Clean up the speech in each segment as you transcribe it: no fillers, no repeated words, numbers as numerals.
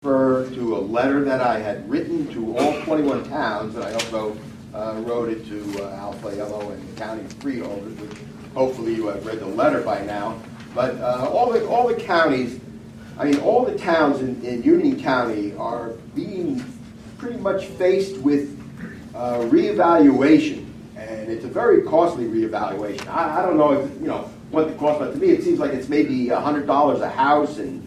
refer to a letter that I had written to all 21 towns, and I also wrote it to Alpha Yellow and the county freeholders, which hopefully you have read the letter by now. But all the counties, I mean, all the towns in Union County are being pretty much faced with reevaluation, and it's a very costly reevaluation. I don't know if, what the cost, but to me it seems like it's maybe $100 a house, and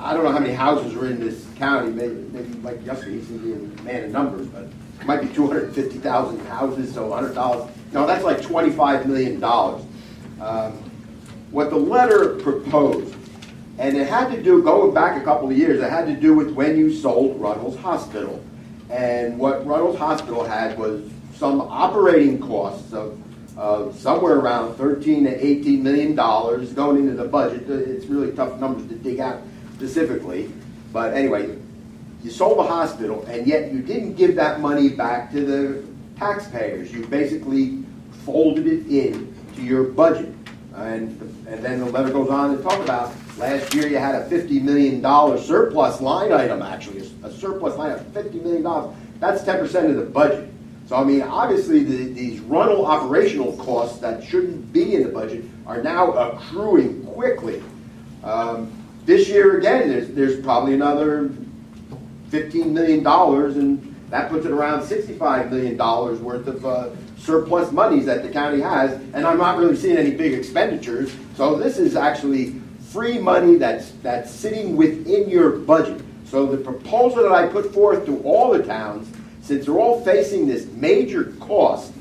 I don't know how many houses are in this county. Maybe Mike Yuska, he seems to be a man of numbers, but it might be 250,000 houses, so $100. No, that's like $25 million. What the letter proposed, and it had to do, going back a couple of years, it had to do with when you sold Runnels Hospital. And what Runnels Hospital had was some operating costs of somewhere around $13 to $18 million going into the budget. It's really tough numbers to dig out specifically. But anyway, you sold the hospital, and yet you didn't give that money back to the taxpayers. You basically folded it in to your budget. And then the letter goes on to talk about last year you had a $50 million surplus line item, actually, a surplus line of $50 million. That's 10% of the budget. So, I mean, obviously these Runnel operational costs that shouldn't be in the budget are now accruing quickly. This year, again, there's probably another $15 million, and that puts it around $65 million worth of surplus monies that the county has, and I'm not really seeing any big expenditures. So this is actually free money that's sitting within your budget. So the proposal that I put forth to all the towns, since they're all facing this major cost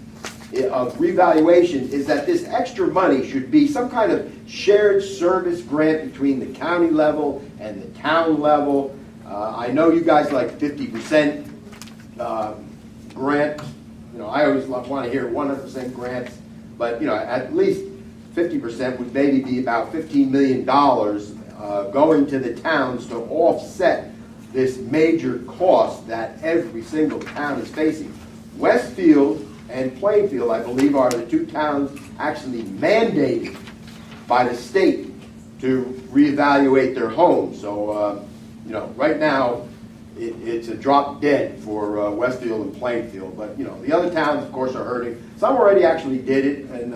of revaluation, is that this extra money should be some kind of shared service grant between the county level and the town level. I know you guys like 50% grant. I always want to hear 100% grants, but at least 50% would maybe be about $15 million going to the towns to offset this major cost that every single town is facing. Westfield and Plainfield, I believe, are the two towns actually mandated by the state to reevaluate their homes. So, right now, it's a drop dead for Westfield and Plainfield. But, the other towns, of course, are hurting. Some already actually did it, and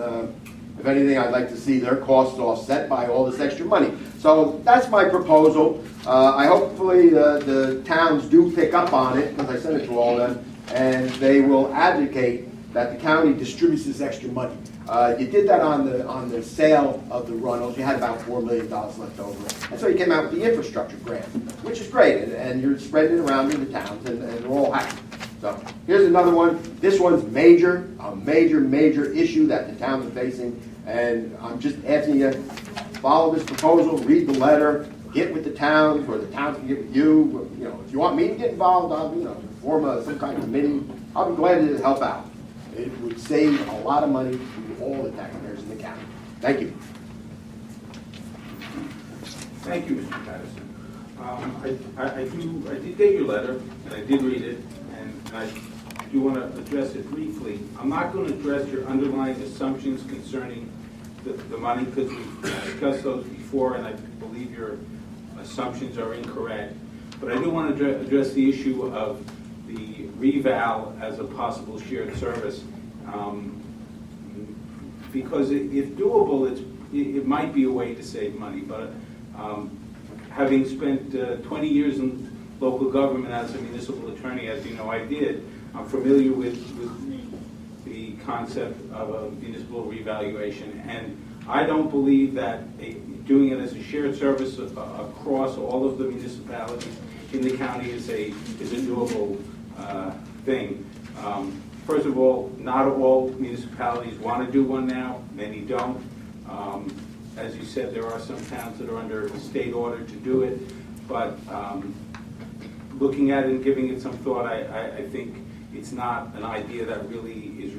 if anything, I'd like to see their costs offset by all this extra money. So that's my proposal. Hopefully the towns do pick up on it, because I sent it to all of them, and they will advocate that the county distributes this extra money. You did that on the sale of the Runnels. You had about $4 million left over. And so you came out with the infrastructure grant, which is great, and you're spreading it around in the towns, and they're all happy. So here's another one. This one's major, a major issue that the towns are facing, and I'm just asking you, follow this proposal, read the letter, get with the towns, or the towns can get with you. If you want me to get involved, I'll form some kind of committee. I'll be glad to help out. It would save a lot of money to all the taxpayers in the county. Thank you. Thank you, Mr. Paterson. I did get your letter, and I did read it, and I do want to address it briefly. I'm not going to address your underlying assumptions concerning the money, because we've discussed those before, and I believe your assumptions are incorrect. But I do want to address the issue of the reval as a possible shared service, because if doable, it might be a way to save money. But having spent 20 years in local government as a municipal attorney, as you know I did, I'm familiar with the concept of a municipal revaluation, and I don't believe that doing it as a shared service across all of the municipalities in the county is a doable thing. First of all, not all municipalities want to do one now. Many don't. As you said, there are some towns that are under a state order to do it, but looking at it and giving it some thought, I think it's not an idea that really is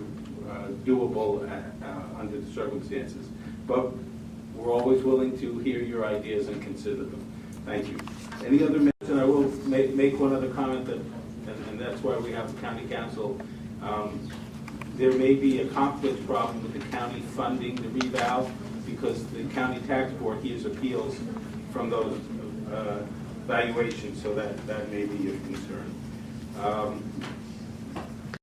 doable under the circumstances. But we're always willing to hear your ideas and consider them. Thank you. Any other minutes? And I will make one other comment, and that's why we have the county council. There may be a conflict problem with the county funding the reval, because the county tax board hears appeals from those valuation, so that may be of concern.